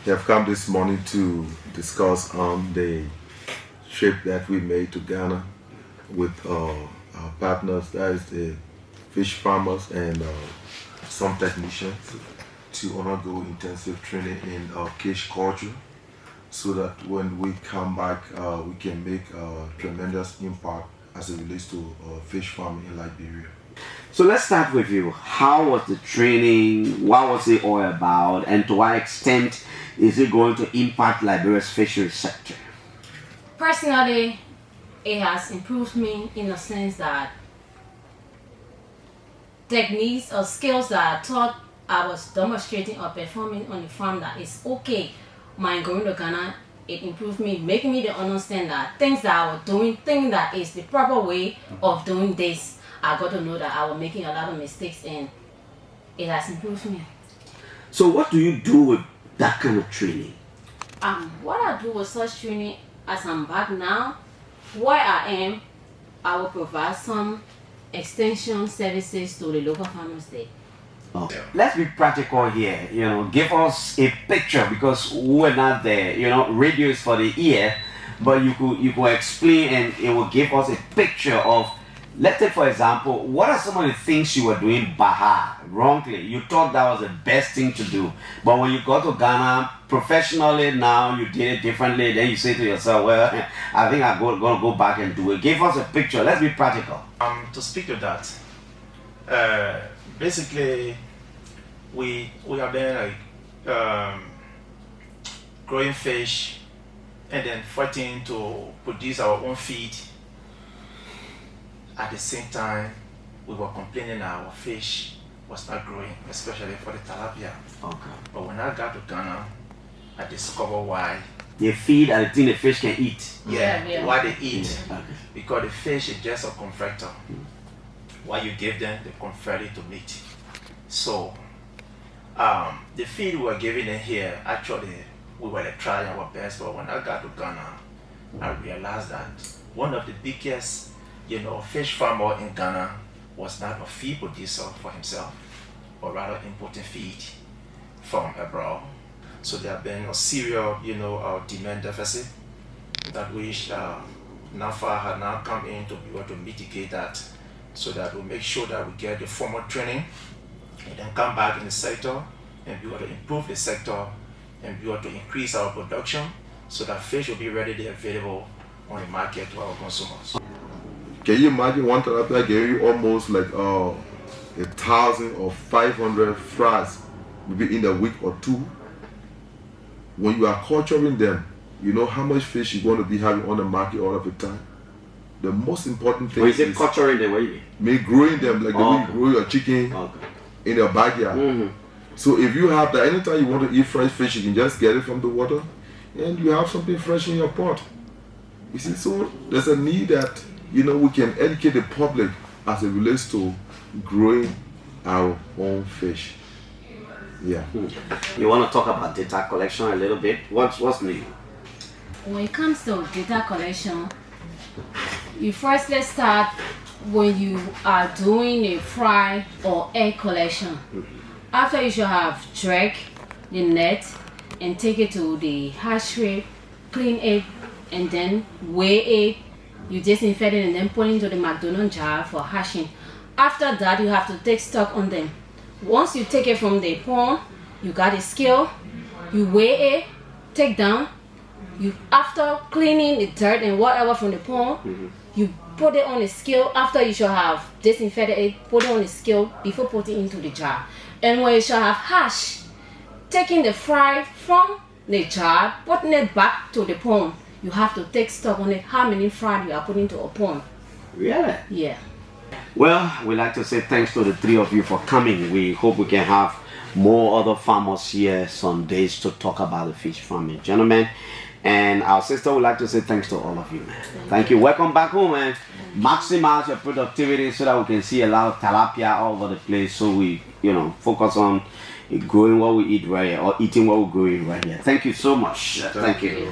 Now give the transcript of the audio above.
have come this morning to discuss on the trip that we made to Ghana with our partners, that is the fish farmers and some technicians, to undergo intensive training in cage culture, so that when we come back, we can make a tremendous impact as it relates to fish farming in Liberia. So let's start with you. How was the training? What was it all about? And to what extent is it going to impact Liberia's fisheries sector? Personally, it has improved me in the sense that techniques or skills that I thought I was demonstrating or performing on the farm that is okay. My going to Ghana, it improved me, making me to understand that things that I was doing, thinking that is the proper way of doing this. I got to know that I was making a lot of mistakes, and it has improved me. So what do you do with that kind of training? What I do with such training, as I'm back now, where I am, I will provide some extension services to the local farmers there. Oh. Let's be practical here, give us a picture, because we're not there, radio is for the ear, but you could explain, and it will give us a picture of, let's take for example, what are some of the things you were doing wrongly? You thought that was the best thing to do, but when you got to Ghana professionally now, you did it differently, then you say to yourself, well, I think I'm going to go back and do it. Give us a picture. Let's be practical. To speak to that, basically, we have been growing fish and then fighting to produce our own feed. At the same time, we were complaining that our fish was not growing, especially for the tilapia. Okay. But when I got to Ghana, I discovered why. They feed and the thing the fish can eat. Yeah. Why they eat. Yeah. Okay. Because the fish is just a converter. What you give them, they convert it to meat. So, the feed we were giving them here, actually, we were trying our best. But when I got to Ghana, I realized that one of the biggest, fish farmer in Ghana was not a feed producer for himself, but rather importing feed from abroad. So there have been a serious, demand deficit that which NaFAA had now come in to be able to mitigate that, so that we make sure that we get the formal training and then come back in the sector and be able to improve the sector and be able to increase our production so that fish will be readily available on the market to our consumers. Can you imagine one tilapia giving you almost like 1,000 or 500 fries maybe in a week or two? When you are culturing them, you know how much fish you're going to be having on the market all of the time. The most important thing is culturing them, what you mean? Growing them like the way you grow your chicken in your backyard. So if you have that, anytime you want to eat fresh fish, you can just get it from the water and you have something fresh in your pot. You see, so there's a need that we can educate the public as it relates to growing our own fish. Yeah. You want to talk about data collection a little bit? What's new? When it comes to data collection, you first let's start when you are doing a fry or egg collection. After you should have drag the net and take it to the hatchery, clean it, and then weigh it. You disinfect it and then put it into the McDonald's jar for hashing. After that, you have to take stock on them. Once you take it from the pond, you got a scale, you weigh it, take down. After cleaning the dirt and whatever from the pond, you put it on the scale. After you should have disinfected it, put it on the scale before putting it into the jar. And when you should have hash, taking the fry from the jar, putting it back to the pond. You have to take stock on it, how many fry you are putting into a pond. Really? Yeah. Well, we'd like to say thanks to the three of you for coming. We hope we can have more other farmers here some days to talk about the fish farming. Gentlemen, and our sister would like to say thanks to all of you, man. Thank you. Welcome back home, man. Maximize your productivity so that we can see a lot of tilapia all over the place, so we, focus on growing what we eat right here, or eating what we're growing right here. Thank you so much. Thank you.